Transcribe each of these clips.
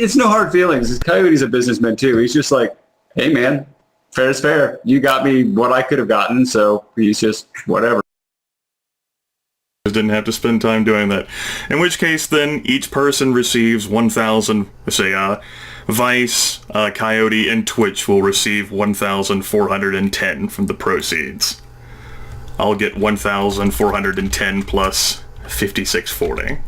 it's no hard feelings. Coyote's a businessman too. He's just like, hey man, fair is fair. You got me what I could have gotten, so he's just whatever. Didn't have to spend time doing that. In which case, then, each person receives 1,000, say, Vice, Coyote, and Twitch will receive 1,410 from the proceeds. I'll get 1,410 plus 5640.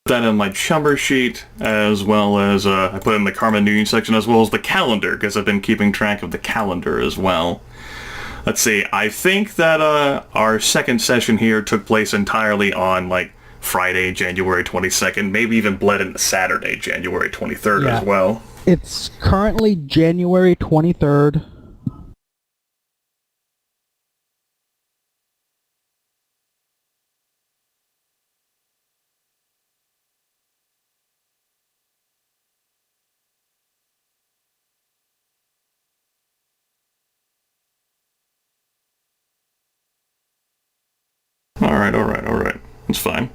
That in my chumber sheet, as well as I put in the Karma News section, as well as the calendar, because I've been keeping track of the calendar as well. Let's see, I think that our second session here took place entirely on, like, Friday, January 22nd, maybe even bled into Saturday, January 23rd as well. It's currently January 23rd. Alright. That's fine.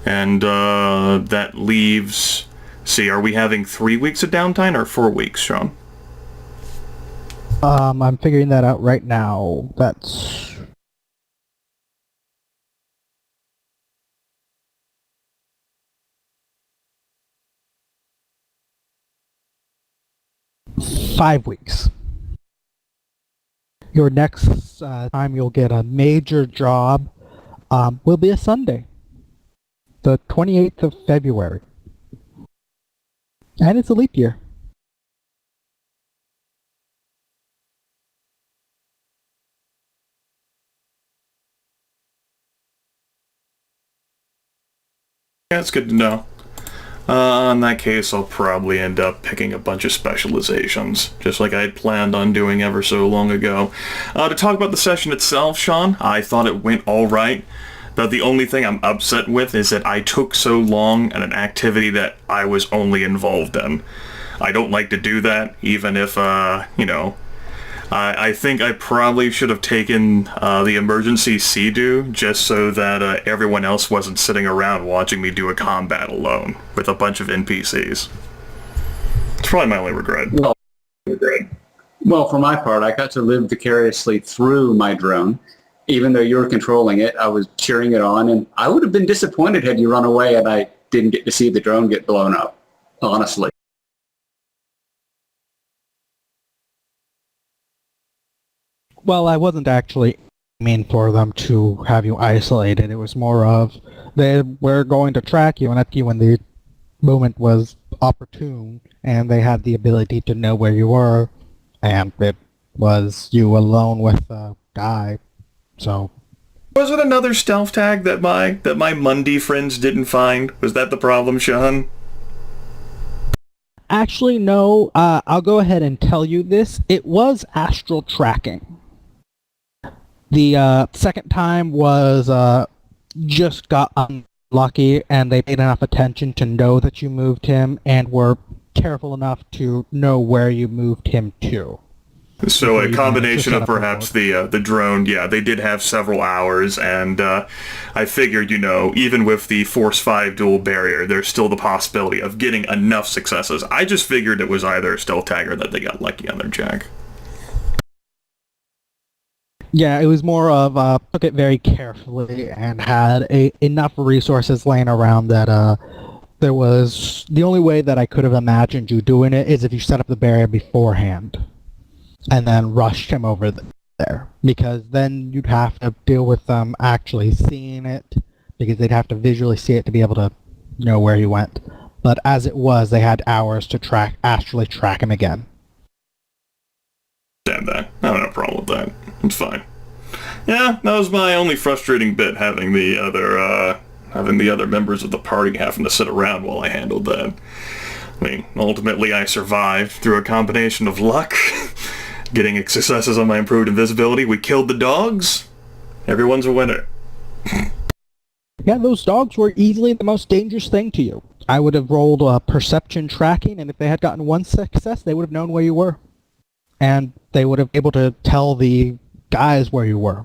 And that leaves... See, are we having 3 weeks of downtime or 4 weeks, Sean? I'm figuring that out right now. That's... $5 weeks. Your next time you'll get a major job will be a Sunday, the 28th of February. And it's a leap year. Yeah, that's good to know. In that case, I'll probably end up picking a bunch of specializations, just like I had planned on doing ever so long ago. To talk about the session itself, Sean, I thought it went alright, but the only thing I'm upset with is that I took so long at an activity that I was only involved in. I don't like to do that, even if, I think I probably should have taken the emergency sea-doo just so that everyone else wasn't sitting around watching me do a combat alone with a bunch of NPCs. It's probably my only regret. Well, for my part, I got to live vicariously through my drone. Even though you were controlling it, I was cheering it on, and I would have been disappointed had you run away and I didn't get to see the drone get blown up, honestly. Well, I wasn't actually aiming for them to have you isolated. It was more of, they were going to track you and at you when the moment was opportune, and they had the ability to know where you were, and it was you alone with a guy, so... Was it another stealth tag that my Mundy friends didn't find? Was that the problem, Sean? Actually, no. I'll go ahead and tell you this. It was astral tracking. The second time was just got unlucky, and they paid enough attention to know that you moved him, and were careful enough to know where you moved him to. So a combination of perhaps the drone, yeah, they did have several hours, and I figured, even with the Force 5 dual barrier, there's still the possibility of getting enough successes. I just figured it was either a stealth tagger that they got lucky on their jack. Yeah, it was more of, took it very carefully and had enough resources laying around that there was... The only way that I could have imagined you doing it is if you set up the barrier beforehand and then rushed him over there. Because then you'd have to deal with them actually seeing it, because they'd have to visually see it to be able to know where he went. But as it was, they had hours to actually track him again. Damn that. I don't have a problem with that. It's fine. Yeah, that was my only frustrating bit, having the other members of the party having to sit around while I handled that. I mean, ultimately I survived through a combination of luck, getting successes on my improved invisibility. We killed the dogs. Everyone's a winner. Yeah, those dogs were easily the most dangerous thing to you. I would have rolled perception tracking, and if they had gotten one success, they would have known where you were. And they would have been able to tell the guys where you were.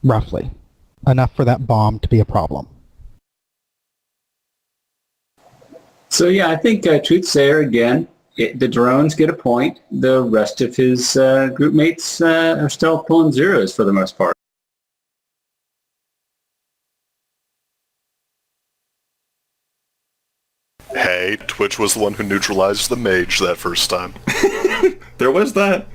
Roughly. Enough for that bomb to be a problem. So yeah, I think Truthsayer, again, the drones get a point. The rest of his group mates are still pulling zeros for the most part. Hey, Twitch was the one who neutralized the mage that first time. There was that.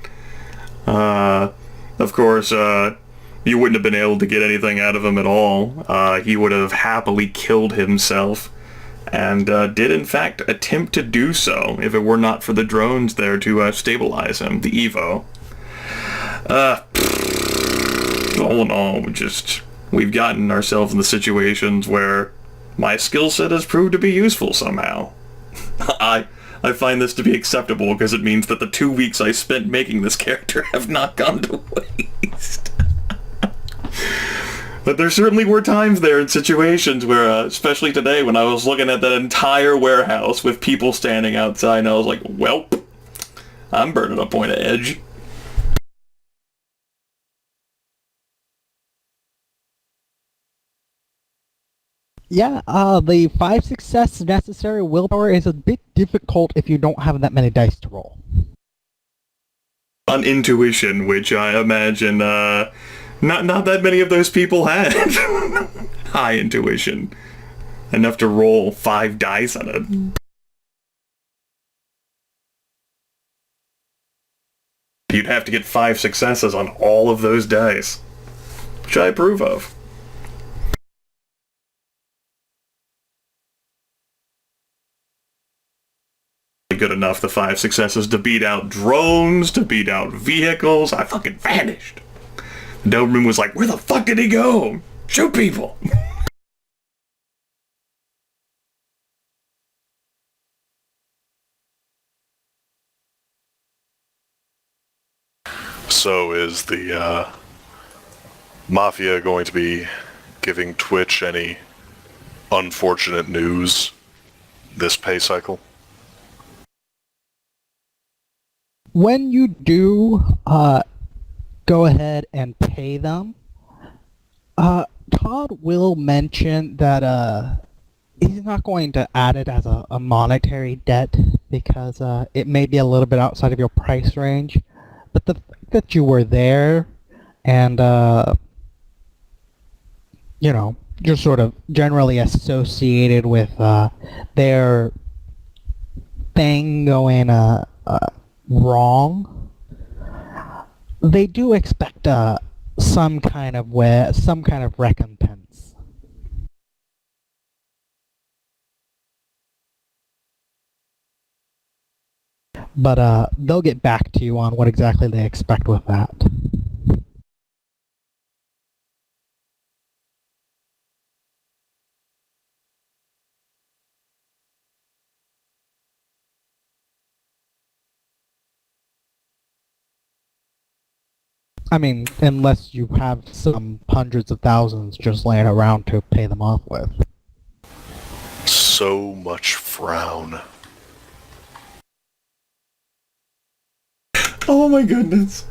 Of course, you wouldn't have been able to get anything out of him at all. He would have happily killed himself, and did in fact attempt to do so if it were not for the drones there to stabilize him, the Evo. All in all, we've gotten ourselves in the situations where my skill set has proved to be useful somehow. I find this to be acceptable because it means that the 2 weeks I spent making this character have not gone to waste. But there certainly were times there in situations where, especially today, when I was looking at that entire warehouse with people standing outside, and I was like, welp, I'm burning a point of edge. Yeah, the 5 success necessary willpower is a bit difficult if you don't have that many dice to roll. On intuition, which I imagine not that many of those people had. High intuition. Enough to roll 5 dice on it. You'd have to get 5 successes on all of those dice, which I approve of. Good enough, the 5 successes, to beat out drones, to beat out vehicles. I fucking vanished. The Doberman was like, where the fuck did he go? Shoot people! So is the Mafia going to be giving Twitch any unfortunate news this pay cycle? When you do go ahead and pay them, Todd will mention that he's not going to add it as a monetary debt because it may be a little bit outside of your price range, but the fact that you were there and you know, you're sort of generally associated with their thing going wrong, they do expect some kind of recompense. But they'll get back to you on what exactly they expect with that. I mean, unless you have some hundreds of thousands just laying around to pay them off with. So much frown. Oh my goodness.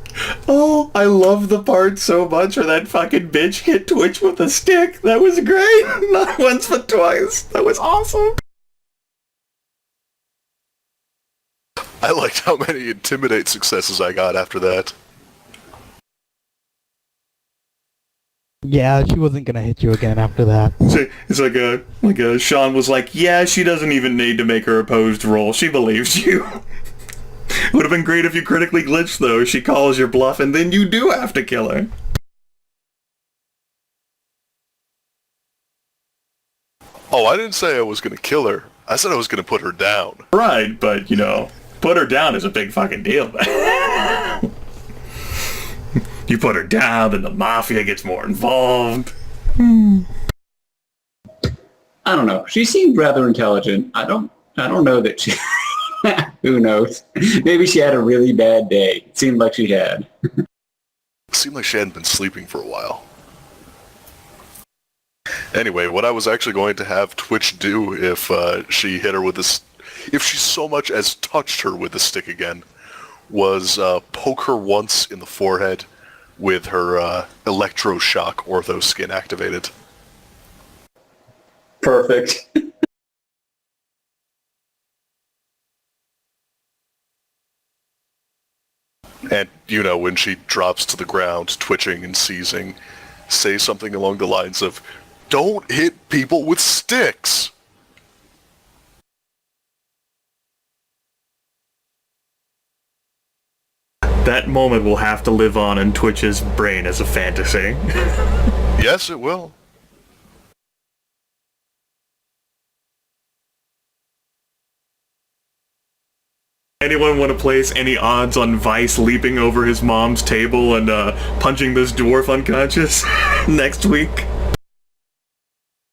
Oh, I love the part so much where that fucking bitch hit Twitch with a stick. That was great. Not once but twice. That was awesome. I liked how many Intimidate successes I got after that. Yeah, she wasn't gonna hit you again after that. It's like Sean was like, yeah, she doesn't even need to make her opposed roll. She believes you. Would have been great if you critically glitched, though. She calls your bluff, and then you do have to kill her. Oh, I didn't say I was going to kill her. I said I was going to put her down. Right, but, put her down is a big fucking deal. You put her down, then the Mafia gets more involved. I don't know. She seemed rather intelligent. I don't know that she... Who knows? Maybe she had a really bad day. It seemed like she had. It seemed like she hadn't been sleeping for a while. Anyway, what I was actually going to have Twitch do if she hit her with this... If she so much as touched her with the stick again, was poke her once in the forehead with her electroshock ortho skin activated. Perfect. And, when she drops to the ground, twitching and seizing, say something along the lines of, "Don't hit people with sticks!" That moment will have to live on in Twitch's brain as a fantasy. Yes, it will. Anyone want to place any odds on Vice leaping over his mom's table and punching this dwarf unconscious next week?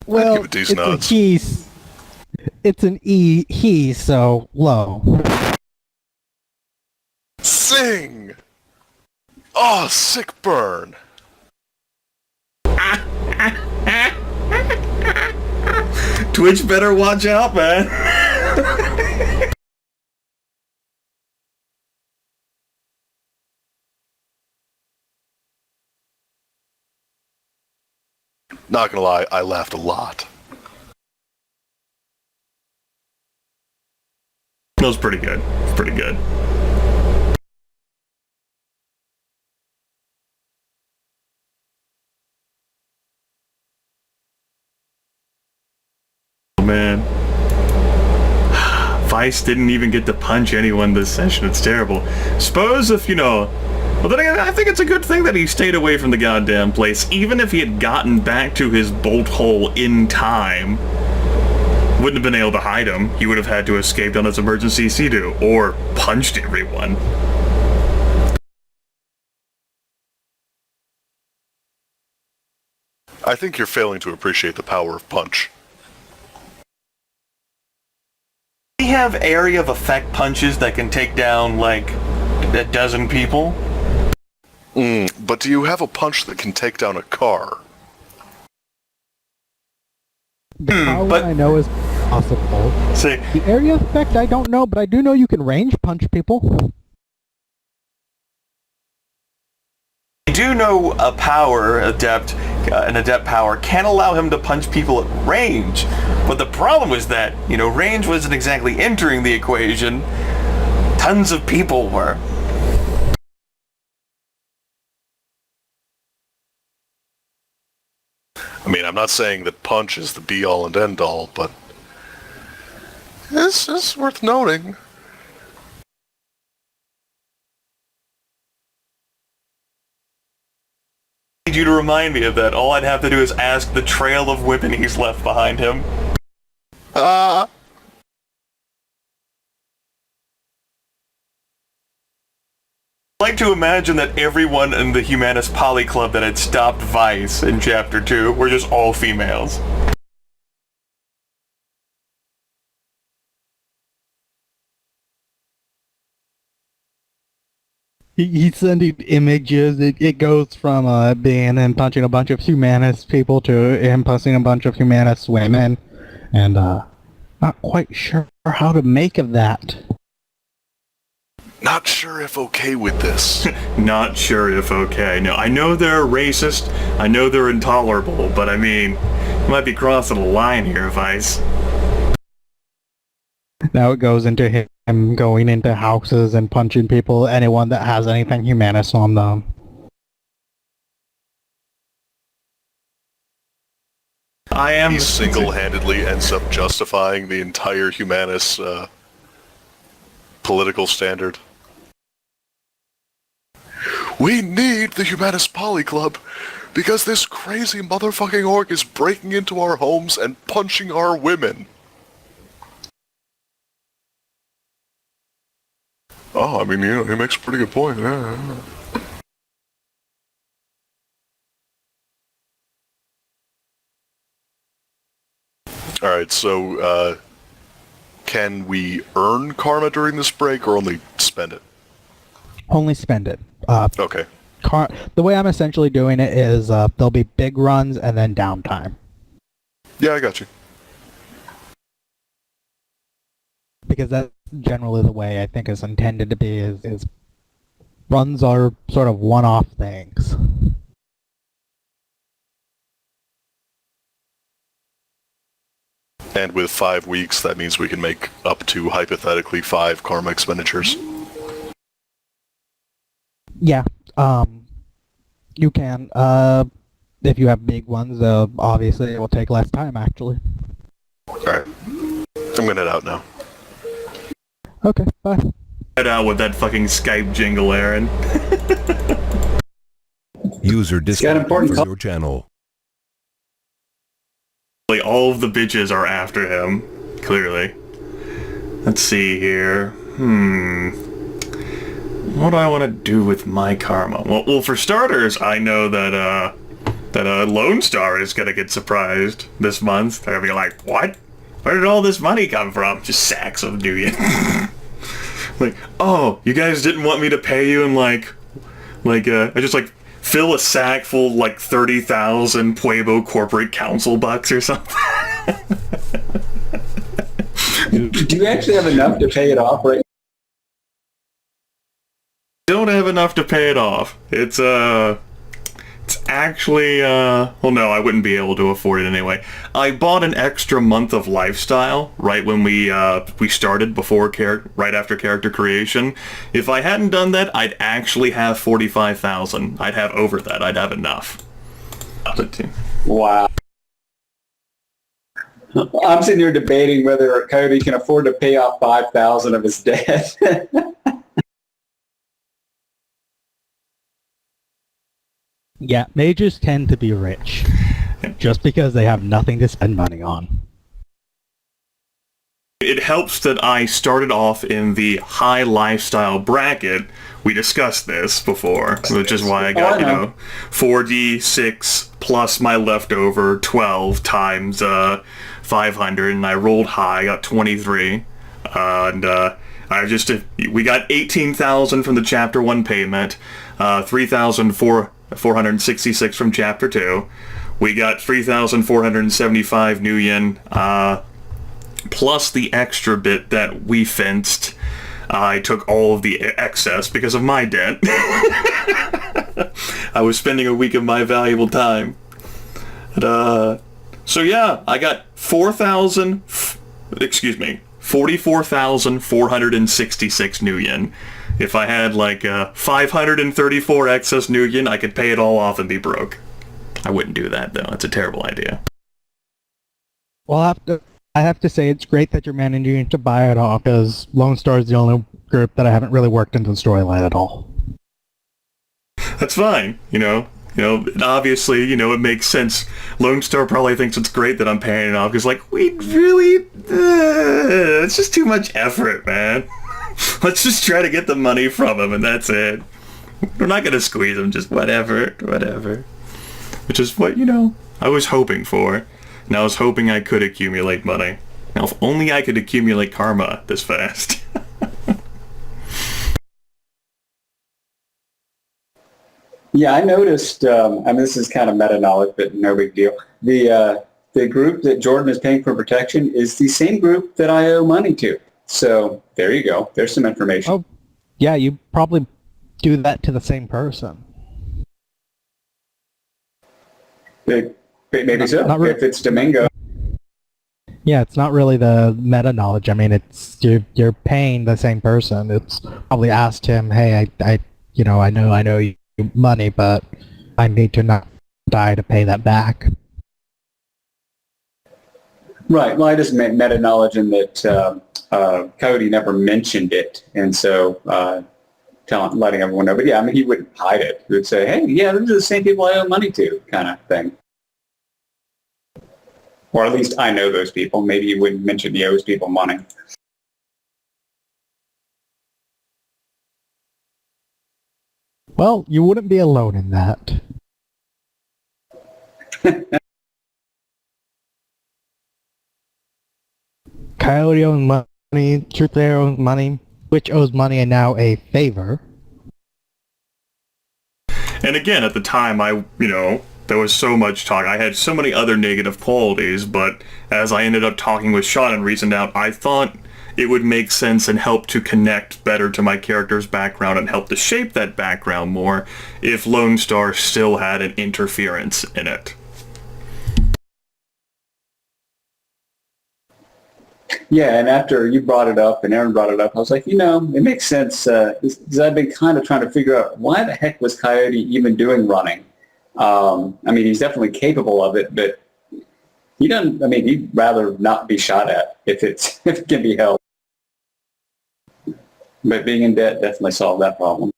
Well, give it decent it's odds. a it's an he, so low. Sing! Oh, sick burn! Twitch better watch out, man. Not gonna lie, I laughed a lot. That was pretty good. It's pretty good. Oh, man. Vice didn't even get to punch anyone this session. It's terrible. Suppose if, well, then again, I think it's a good thing that he stayed away from the goddamn place. Even if he had gotten back to his bolt hole in time, wouldn't have been able to hide him. He would have had to escape on his emergency sea-doo, or punched everyone. I think you're failing to appreciate the power of punch. We have area of effect punches that can take down, like, a dozen people. But do you have a punch that can take down a car? But I know is possible. See, The area effect I don't know, but I do know you can range punch people. I do know a power adept, an adept power can allow him to punch people at range. But the problem was that, range wasn't exactly entering the equation. Tons of people were. I mean, I'm not saying that punch is the be-all and end-all, but this is worth noting. I need you to remind me of that. All I'd have to do is ask the trail of whipping he's left behind him. Ah! I like to imagine that everyone in the Humanist Poly Club that had stopped Vice in Chapter 2 were just all females. He's sending images. It goes from being him punching a bunch of humanist people to him punching a bunch of humanist women. And not quite sure how to make of that. Not sure if okay with this. Not sure if okay. No, I know they're racist, I know they're intolerable, but I mean, you might be crossing a line here, Vice. Now it goes into him going into houses and punching people, anyone that has anything humanist on them. He single-handedly ends up justifying the entire humanist political standard. We need the Humanist Poly Club because this crazy motherfucking orc is breaking into our homes and punching our women. Oh, I mean, you know, he makes a pretty good point. Yeah. Alright, so, can we earn karma during this break or only spend it? Only spend it. Okay. The way I'm essentially doing it is there'll be big runs and then downtime. Yeah, I got you. Because that's generally the way I think it's intended to be, is runs are sort of one-off things. And with 5 weeks, that means we can make up to, hypothetically, 5 karma expenditures. Yeah, you can. If you have big ones, obviously it will take less time, actually. Alright. I'm gonna head out now. Okay, bye. Head out with that fucking Skype jingle, Aaron. User disconnected important from your channel. Like, all of the bitches are after him, clearly. Let's see here. What do I want to do with my karma? Well, for starters, I know that Lone Star is gonna get surprised this month. They're gonna be like, what? Where did all this money come from? Just sacks of Nuyen. Like, oh, you guys didn't want me to pay you in I just fill a sack full like 30,000 Pueblo corporate council bucks or something. Do you actually have enough to pay it off right? Don't have enough to pay it off. It's actually, well, no, I wouldn't be able to afford it anyway. I bought an extra month of lifestyle right when we started, right after character creation. If I hadn't done that, I'd actually have 45,000. I'd have over that. I'd have enough. Wow. I'm sitting here debating whether Cody can afford to pay off 5,000 of his debt. Yeah, mages tend to be rich, just because they have nothing to spend money on. It helps that I started off in the high lifestyle bracket. We discussed this before, which is why I got, 4d6 plus my leftover 12 times 500, and I rolled high, I got 23. We got 18,000 from the Chapter 1 payment, 3,466 from Chapter 2. We got 3,475 new yen, plus the extra bit that we fenced. I took all of the excess because of my debt. I was spending a week of my valuable time. So yeah, I got 44,466 new yen. If I had 534 excess new yen, I could pay it all off and be broke. I wouldn't do that though. It's a terrible idea. Well, I have to say it's great that you're managing to buy it off, because Lone Star is the only group that I haven't really worked into the storyline at all. That's fine, obviously, it makes sense. Lone Star probably thinks it's great that I'm paying it off, because, we really, it's just too much effort, man. Let's just try to get the money from him, and that's it. We're not gonna squeeze him, just whatever. Which is what, I was hoping for. And I was hoping I could accumulate money. Now, if only I could accumulate karma this fast. Yeah, I noticed, this is kind of meta-knowledge, but no big deal. The group that Jordan is paying for protection is the same group that I owe money to. So, there you go. There's some information. Oh, yeah, you probably do that to the same person. Maybe so, not really. if it's Domingo. Yeah, it's not really the meta knowledge. I mean, it's you're paying the same person. It's probably asked him, hey, I know you money, but I need to not die to pay that back. Right. Well, I just meant meta knowledge in that Cody never mentioned it, and so letting everyone know. But yeah, I mean, he wouldn't hide it. He would say, hey, yeah, these are the same people I owe money to, kind of thing. Or at least I know those people. Maybe he wouldn't mention he owes people money. Well, you wouldn't be alone in that. Coyote owes money, Truth Layer owes money, Twitch owes money, and now a favor. And again, at the time, there was so much talk. I had so many other negative qualities, but as I ended up talking with Sean and reasoned out, I thought it would make sense and help to connect better to my character's background and help to shape that background more if Lone Star still had an interference in it. Yeah, and after you brought it up and Aaron brought it up, I was like, it makes sense. Because I've been kind of trying to figure out why the heck was Coyote even doing running? I mean, he's definitely capable of it, but he'd rather not be shot at if it can be helped. But being in debt definitely solved that problem.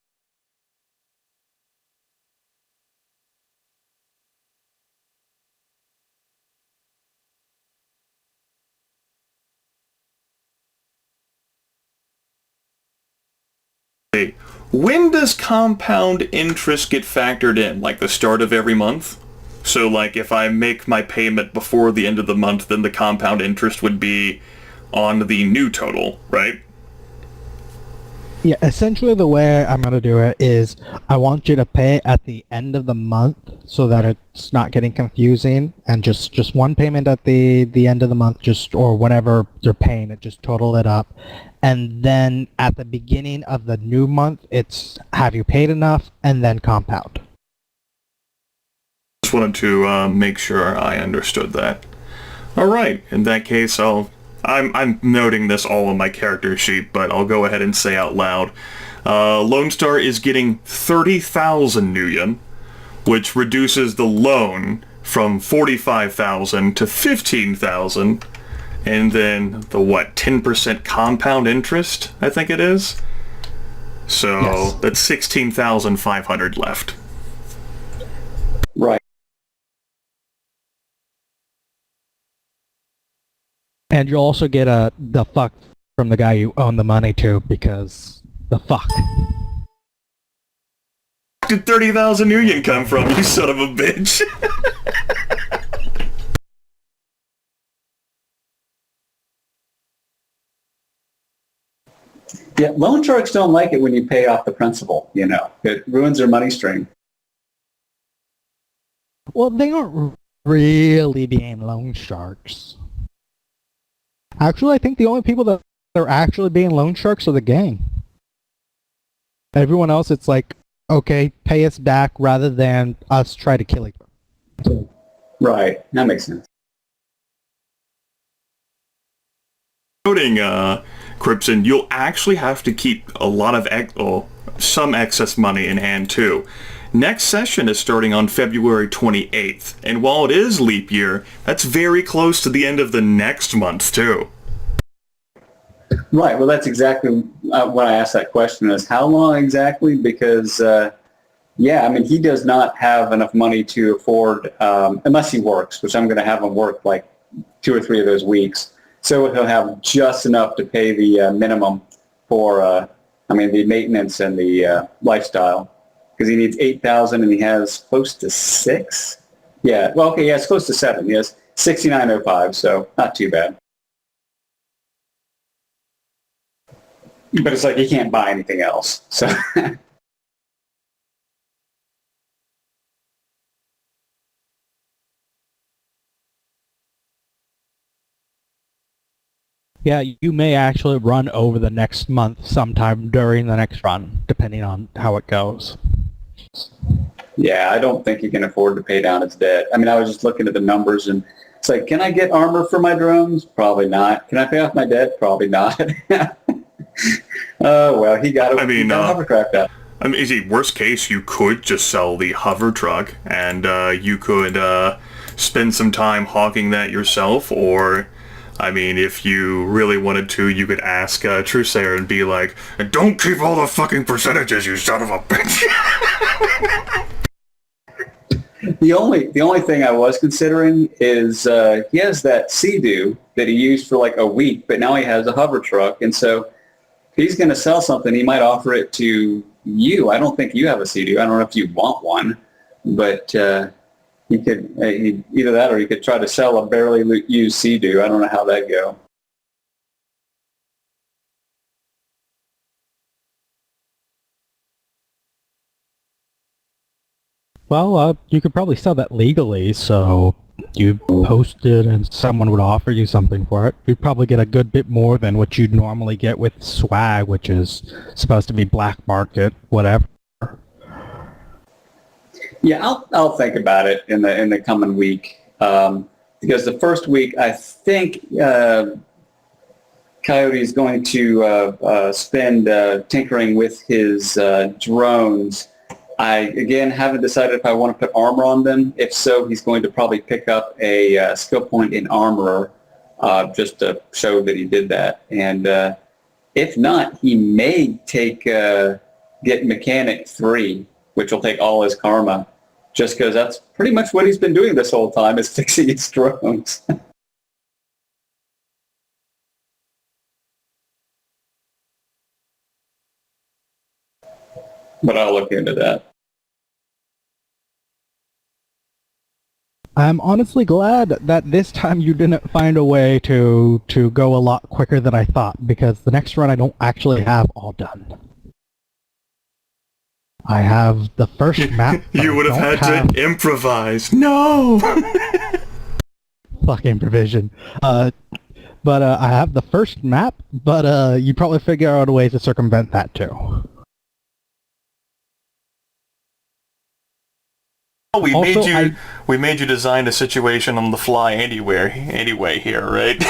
When does compound interest get factored in? Like the start of every month? So like if I make my payment before the end of the month, then the compound interest would be on the new total, right? Yeah, essentially the way I'm going to do it is I want you to pay at the end of the month so that it's not getting confusing, and just one payment at the end of the month, or whenever you're paying it, just total it up. And then at the beginning of the new month, it's have you paid enough, and then compound. Just wanted to make sure I understood that. All right, in that case, I'm noting this all on my character sheet, but I'll go ahead and say out loud. Lone Star is getting 30,000 Nuyen, which reduces the loan from 45,000 to 15,000, and then the 10% compound interest, I think it is. So yes. That's 16,500 left. Right. And you'll also get the fuck from the guy you own the money to, because the fuck. Where did 30,000 Nuyen come from, you son of a bitch? Yeah, loan sharks don't like it when you pay off the principal, It ruins their money stream. Well, they aren't really being loan sharks. Actually, I think the only people that are actually being loan sharks are the gang. Everyone else, it's like, okay, pay us back rather than us try to kill each other. Right, that makes sense. Noting, Cripson, you'll actually have to keep a lot of some excess money in hand too. Next session is starting on February 28th, and while it is leap year, that's very close to the end of the next month too. Right, well that's exactly what I asked that question is, how long exactly? Because, he does not have enough money to afford, unless he works, which I'm going to have him work like 2 or 3 of those weeks. So he'll have just enough to pay the minimum for, the maintenance and the lifestyle. Because he needs 8,000 and he has close to 6. Yeah, well, okay, yeah, it's close to 7. He has 6905, so not too bad. But it's like he can't buy anything else. So. Yeah, you may actually run over the next month sometime during the next run, depending on how it goes. Yeah, I don't think he can afford to pay down his debt. I was just looking at the numbers, and it's like, can I get armor for my drones? Probably not. Can I pay off my debt? Probably not. Well, he got a hovercraft out. Worst case, you could just sell the hover truck, and you could spend some time hawking that yourself, or I mean, if you really wanted to, you could ask Trusayer and be like, "Don't keep all the fucking percentages, you son of a bitch." The only thing I was considering is he has that Sea-Doo that he used for like a week, but now he has a hover truck, and so if he's going to sell something, he might offer it to you. I don't think you have a Sea-Doo. I don't know if you want one, but he could either that or he could try to sell a barely used Sea-Doo. I don't know how that go. Well, you could probably sell that legally, so you post it and someone would offer you something for it. You'd probably get a good bit more than what you'd normally get with swag, which is supposed to be black market, whatever. Yeah, I'll think about it in the coming week, because the first week I think Coyote is going to spend tinkering with his drones. I, again, haven't decided if I want to put armor on them. If so, he's going to probably pick up a skill point in armor just to show that he did that. And if not, he may get Mechanic 3, which will take all his karma, just because that's pretty much what he's been doing this whole time, is fixing his drones. But I'll look into that. I'm honestly glad that this time you didn't find a way to go a lot quicker than I thought, because the next run I don't actually have all done. I have the first map. You would have had to improvise. No! Fuck improvisation. But I have the first map, but you probably figure out a way to circumvent that too. We Also, made you design a situation on the fly anyway here, right?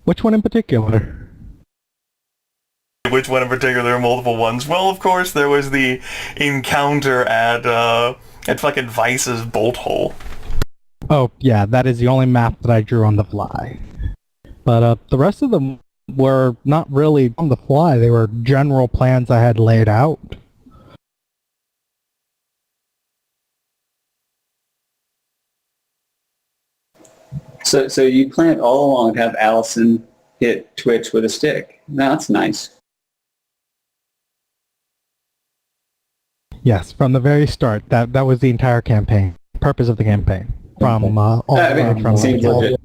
Which one in particular? Which one in particular? There are multiple ones. Well, of course, there was the encounter at fucking Vice's bolt hole. Oh, yeah, that is the only map that I drew on the fly. But the rest of them were not really on the fly. They were general plans I had laid out. So you planned all along to have Allison hit Twitch with a stick. Now, that's nice. Yes, from the very start. That was the entire campaign. Purpose of the campaign. From all seems legit.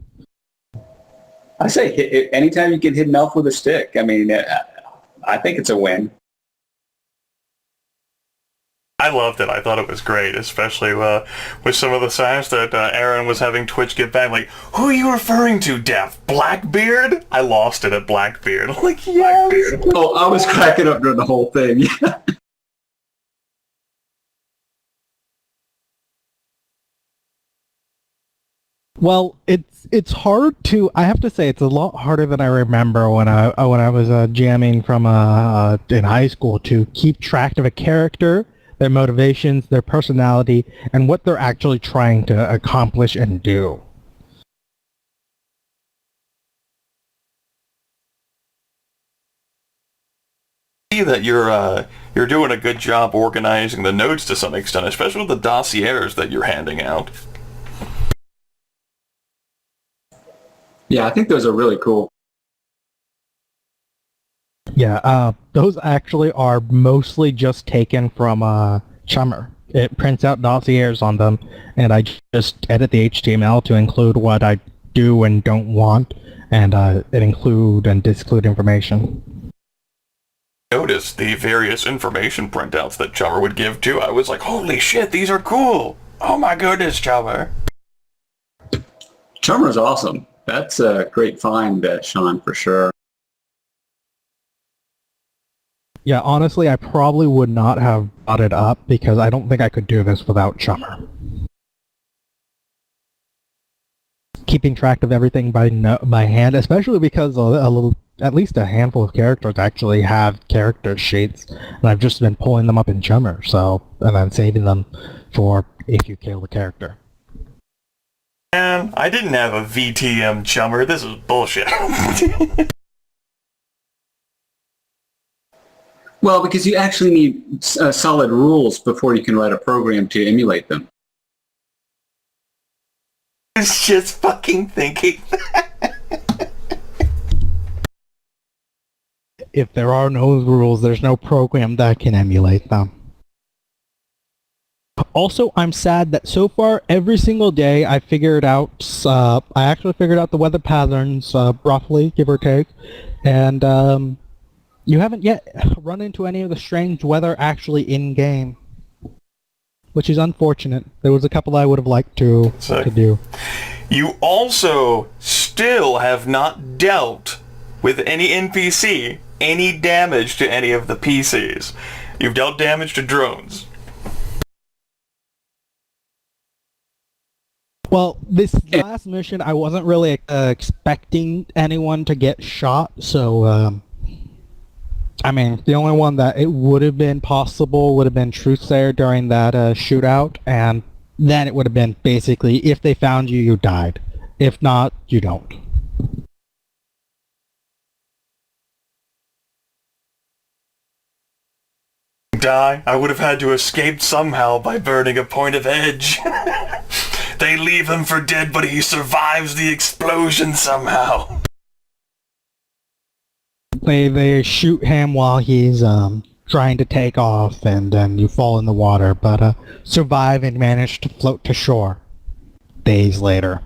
I say, anytime you can hit an elf with a stick, I mean, I think it's a win. I loved it. I thought it was great, especially with some of the signs that Aaron was having Twitch get back. Like, who are you referring to, Def? Blackbeard? I lost it at Blackbeard. I'm like, yes! Blackbeard. Oh, I was cracking up during the whole thing. Well, it's hard to. I have to say, it's a lot harder than I remember when I was jamming from in high school, to keep track of a character, their motivations, their personality, and what they're actually trying to accomplish and do. See that you're doing a good job organizing the notes to some extent, especially with the dossiers that you're handing out. Yeah, I think those are really cool. Yeah, those actually are mostly just taken from Chummer. It prints out dossiers on them, and I just edit the HTML to include what I do and don't want, and include and disclude information. Notice the various information printouts that Chummer would give too. I was like, holy shit, these are cool! Oh my goodness, Chummer! Chummer's awesome. That's a great find, Sean, for sure. Yeah, honestly, I probably would not have brought it up, because I don't think I could do this without Chummer. Keeping track of everything by hand, especially because at least a handful of characters actually have character sheets, and I've just been pulling them up in Chummer, and then saving them for if you kill the character. Man, I didn't have a VTM chummer. This is bullshit. Well, because you actually need solid rules before you can write a program to emulate them. It's just fucking thinking. If there are no rules, there's no program that can emulate them. Also, I'm sad that so far, every single day, I actually figured out the weather patterns, roughly, give or take, and you haven't yet run into any of the strange weather actually in-game, which is unfortunate. There was a couple I would have liked to do. You also still have not dealt with any NPC, any damage to any of the PCs. You've dealt damage to drones. Well, this last mission, I wasn't really expecting anyone to get shot, so, I mean, the only one that it would have been possible would have been Truthsayer during that shootout, and then it would have been basically, if they found you, you died. If not, you don't. Die, I would have had to escape somehow by burning a point of edge. They leave him for dead, but he survives the explosion somehow. They shoot him while he's trying to take off, and then you fall in the water, but survive and manage to float to shore days later.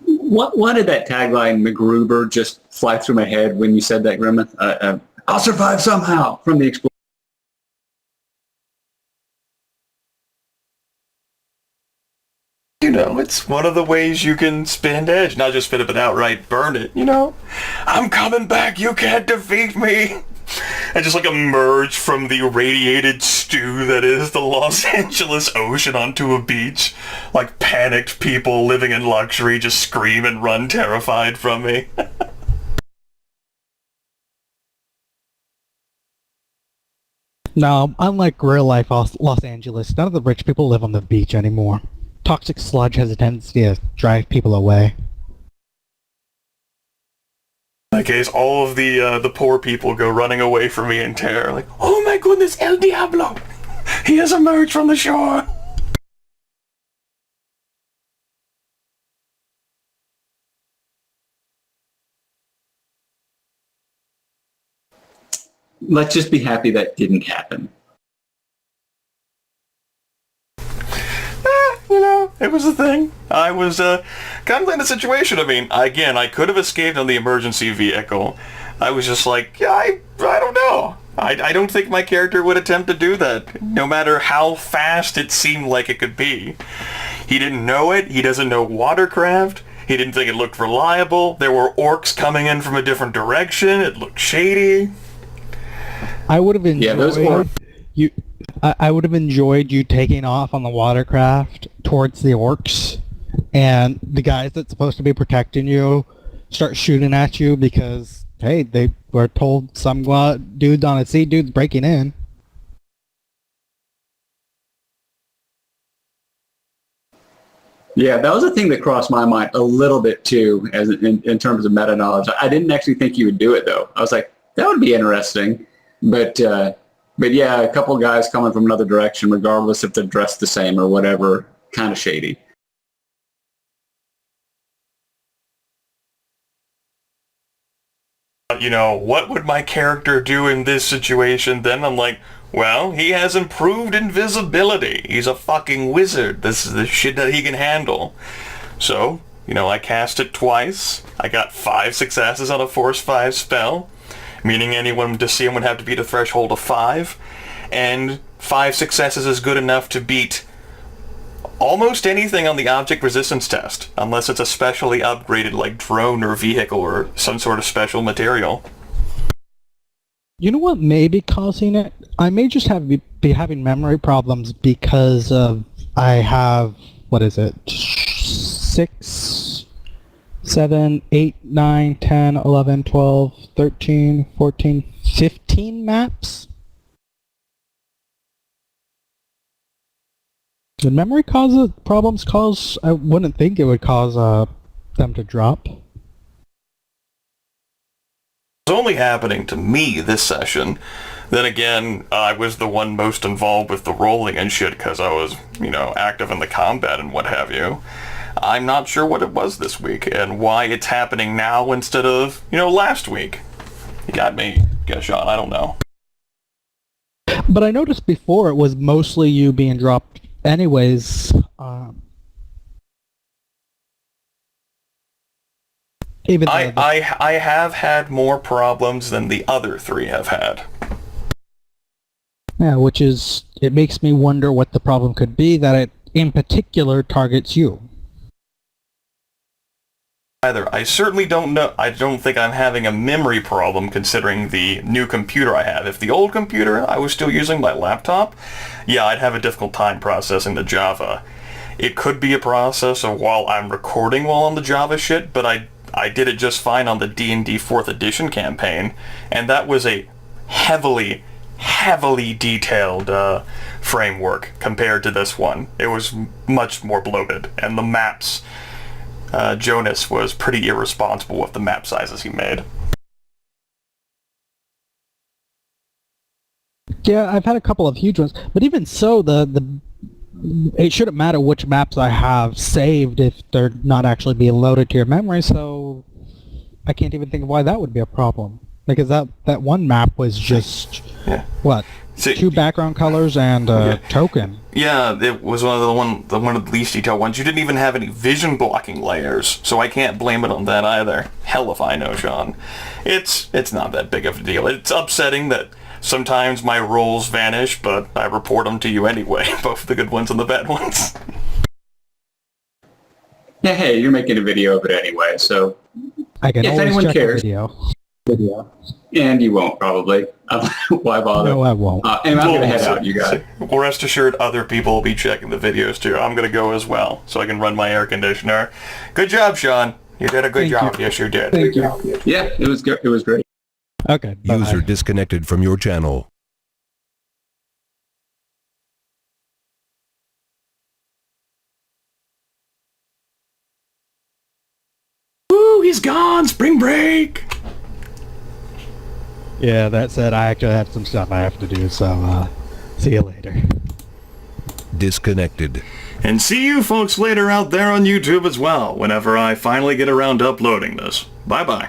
Why did that tagline MacGruber just fly through my head when you said that, Grimith? I'll survive somehow from the explosion. You know, it's one of the ways you can spin edge. Not just spin it, but outright burn it, you know? I'm coming back, you can't defeat me! And just like emerge from the radiated stew that is the Los Angeles Ocean onto a beach. Like panicked people living in luxury just scream and run terrified from me. Now, unlike real life Los Angeles, none of the rich people live on the beach anymore. Toxic sludge has a tendency to drive people away. In that case, all of the poor people go running away from me in terror, like, oh my goodness, El Diablo! He has emerged from the shore! Let's just be happy that didn't happen. You know, it was a thing. I was kind of in a situation. I mean, again, I could have escaped on the emergency vehicle. I was just like, yeah, I don't know. I don't think my character would attempt to do that, no matter how fast it seemed like it could be. He didn't know it. He doesn't know watercraft. He didn't think it looked reliable. There were orcs coming in from a different direction. It looked shady. I would have enjoyed I would have enjoyed you taking off on the watercraft towards the orcs, and the guys that's supposed to be protecting you start shooting at you because, hey, they were told some dude on a sea dude's breaking in. Yeah, that was a thing that crossed my mind a little bit too, as in terms of meta knowledge. I didn't actually think you would do it though. I was like, that would be interesting, but yeah, a couple guys coming from another direction, regardless if they're dressed the same or whatever, kind of shady. You know, what would my character do in this situation? Then I'm like, well, he has improved invisibility. He's a fucking wizard. This is the shit that he can handle. So, you know, I cast it twice. I got 5 successes on a Force 5 spell, meaning anyone to see him would have to beat a threshold of 5. And 5 successes is good enough to beat almost anything on the object resistance test, unless it's a specially upgraded like drone or vehicle or some sort of special material. You know what may be causing it? I may just be having memory problems because of I have, 6, 7, 8, 9, 10, 11, 12, 13, 14, 15 maps? Did memory problems cause? I wouldn't think it would cause them to drop. It's only happening to me this session. Then again, I was the one most involved with the rolling and shit because I was, active in the combat and what have you. I'm not sure what it was this week and why it's happening now instead of, last week. You got me, Sean, I don't know. But I noticed before it was mostly you being dropped anyways. Even I have had more problems than the other three have had. Yeah, which is, it makes me wonder what the problem could be that it in particular targets you. Either. I certainly don't know. I don't think I'm having a memory problem considering the new computer I have. If the old computer I was still using, my laptop, yeah, I'd have a difficult time processing the Java. It could be a process of while I'm recording while on the Java shit, but I did it just fine on the D&D 4th edition campaign, and that was a heavily detailed framework compared to this one. It was much more bloated, and the maps, Jonas was pretty irresponsible with the map sizes he made. Yeah, I've had a couple of huge ones, but even so, it shouldn't matter which maps I have saved if they're not actually being loaded to your memory, so I can't even think of why that would be a problem. Because that one map was just, what, two background colors and a token. Yeah, it was one of the least detailed ones. You didn't even have any vision blocking layers, so I can't blame it on that either. Hell if I know, Sean. It's not that big of a deal. It's upsetting that sometimes my rolls vanish, but I report them to you anyway, both the good ones and the bad ones. Yeah, hey, you're making a video of it anyway, so I can if always anyone check cares. the video. And you won't, probably. Why bother? No, I won't. And I'm going to head out, you guys. Well, rest assured, other people will be checking the videos too. I'm going to go as well, so I can run my air conditioner. Good job, Sean. You did a good job. Yes, you did. Thank you. Yeah, it was good. It was great. Okay, bye-bye. User disconnected from your channel. Woo, he's gone. Spring break. Yeah, that said, I actually have some stuff I have to do, so see you later. Disconnected. And see you folks later out there on YouTube as well, whenever I finally get around to uploading this. Bye-bye.